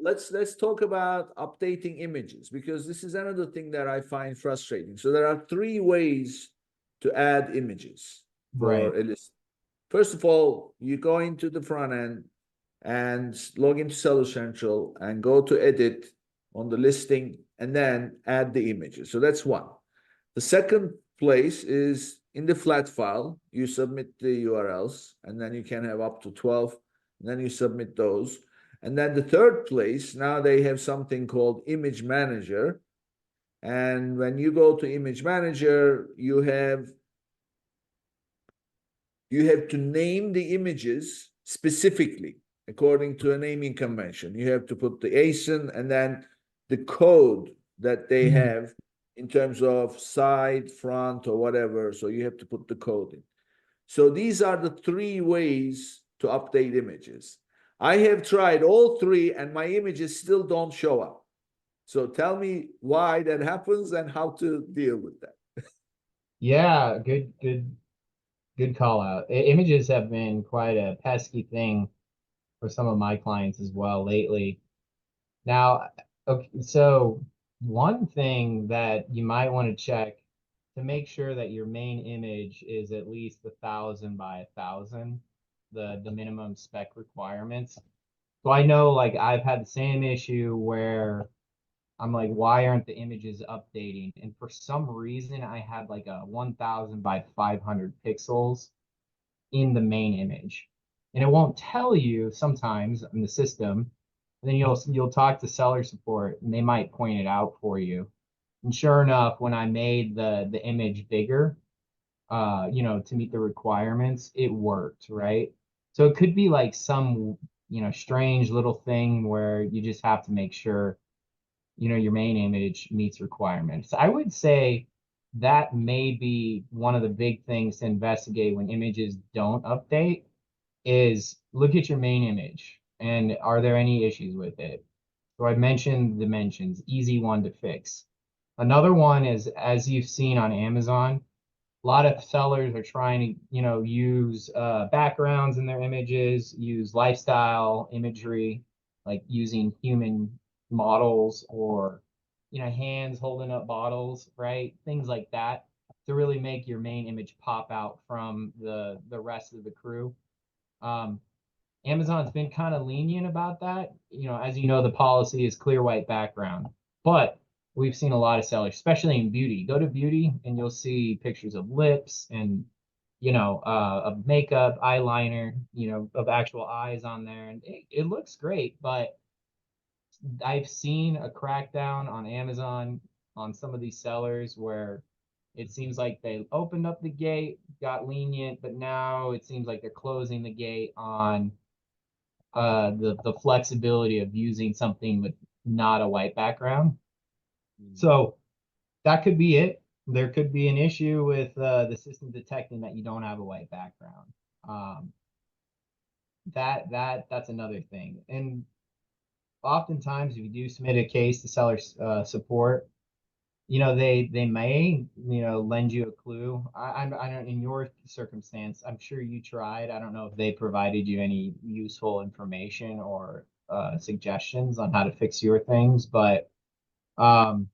let's talk about updating images, because this is another thing that I find frustrating. So there are three ways to add images Right. for a list. First of all, you go into the front end and log into Seller Central and go to edit on the listing and then add the images. So that's one. The second place is in the flat file. You submit the URLs and then you can have up to 12, and then you submit those. And then the third place, now they have something called Image Manager. And when you go to Image Manager, you have to name the images specifically according to a naming convention. You have to put the ASIN and then the code that they Mhm. have in terms of side, front, or whatever. So you have to put the code in. So these are the three ways to update images. I have tried all three and my images still don't show up. So tell me why that happens and how to deal with that. Yeah, good call out. Images have been quite a pesky thing for some of my clients as well lately. Now, okay, so one thing that you might want to check to make sure that your main image is at least 1,000 by 1,000, the minimum spec requirements. So I know like I've had the same issue where I'm like, why aren't the images updating? And for some reason, I had like a 1,000 by 500 pixels in the main image. And it won't tell you sometimes in the system. And then you'll talk to seller support and they might point it out for you. And sure enough, when I made the image bigger, to meet the requirements, it worked, right? So it could be like some, strange little thing where you just have to make sure, your main image meets requirements. I would say that may be one of the big things to investigate when images don't update is look at your main image and are there any issues with it? So I mentioned dimensions, easy one to fix. Another one is, as you've seen on Amazon, a lot of sellers are trying to, use backgrounds in their images, use lifestyle imagery, like using human models or, hands holding up bottles, right? Things like that to really make your main image pop out from the rest of the crew. Um, Amazon's been kind of lenient about that. As you know, the policy is clear white background, but we've seen a lot of sellers, especially in beauty. Go to beauty and you'll see pictures of lips and, of makeup, eyeliner, of actual eyes on there. And it looks great, but I've seen a crackdown on Amazon on some of these sellers where it seems like they opened up the gate, got lenient, but now it seems like they're closing the gate on the flexibility of using something with not a white background. So that could be it. There could be an issue with the system detecting that you don't have a white background. Um, that's another thing. And oftentimes, if you do submit a case to seller support, they may lend you a clue. I don't, in your circumstance, I'm sure you tried. I don't know if they provided you any useful information or suggestions on how to fix your things, but um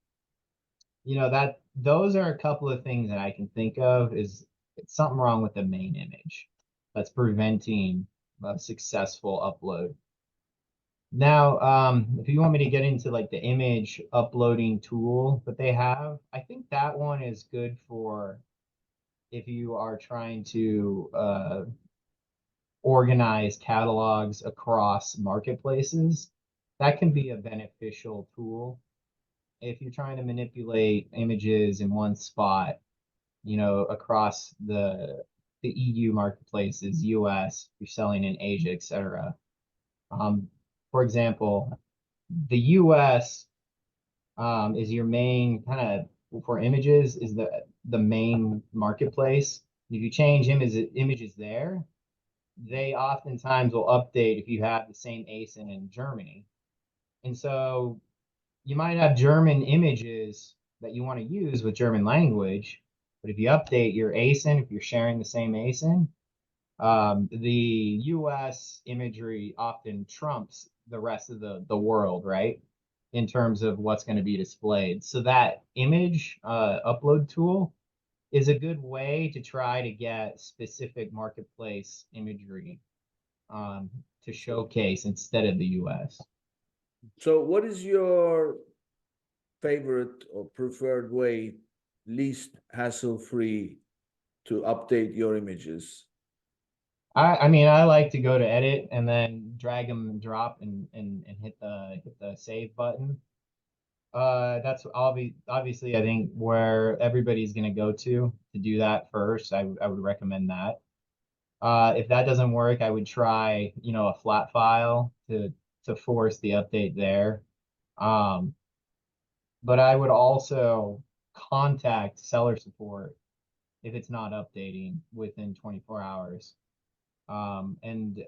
that those are a couple of things that I can think of is it's something wrong with the main image that's preventing a successful upload. Now, if you want me to get into like the image uploading tool that they have, I think that one is good for if you are trying to organize catalogs across marketplaces. That can be a beneficial tool. If you're trying to manipulate images in one spot, across the EU marketplaces, US, you're selling in Asia, etc. For example, the US is your main kind of for images is the main marketplace. If you change images there, they oftentimes will update if you have the same ASIN in Germany. And so you might have German images that you want to use with German language, but if you update your ASIN, if you're sharing the same ASIN, the US imagery often trumps the rest of the world, right? In terms of what's going to be displayed. So that image upload tool is a good way to try to get specific marketplace imagery to showcase instead of the US. So what is your favorite or preferred way, least hassle-free, to update your images? I mean, I like to go to edit and then drag them and drop and hit the save button. That's obviously I think where everybody's gonna go to do that first. I would recommend that. If that doesn't work, I would try, a flat file to force the update there. Um, but I would also contact seller support if it's not updating within 24 hours. And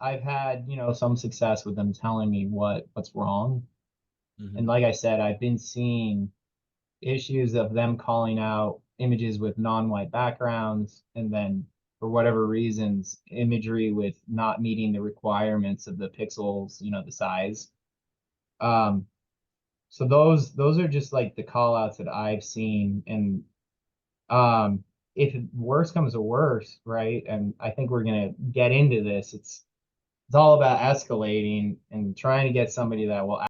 I've had, some success with them telling me what's wrong. And like I said, I've been seeing issues of them calling out images with non-white backgrounds, and then for whatever reasons, imagery with not meeting the requirements of the pixels, the size. Um, so those are just like the call outs that I've seen. And if worse comes to worse, right? And I think we're gonna get into this. It's all about escalating and trying to get somebody that will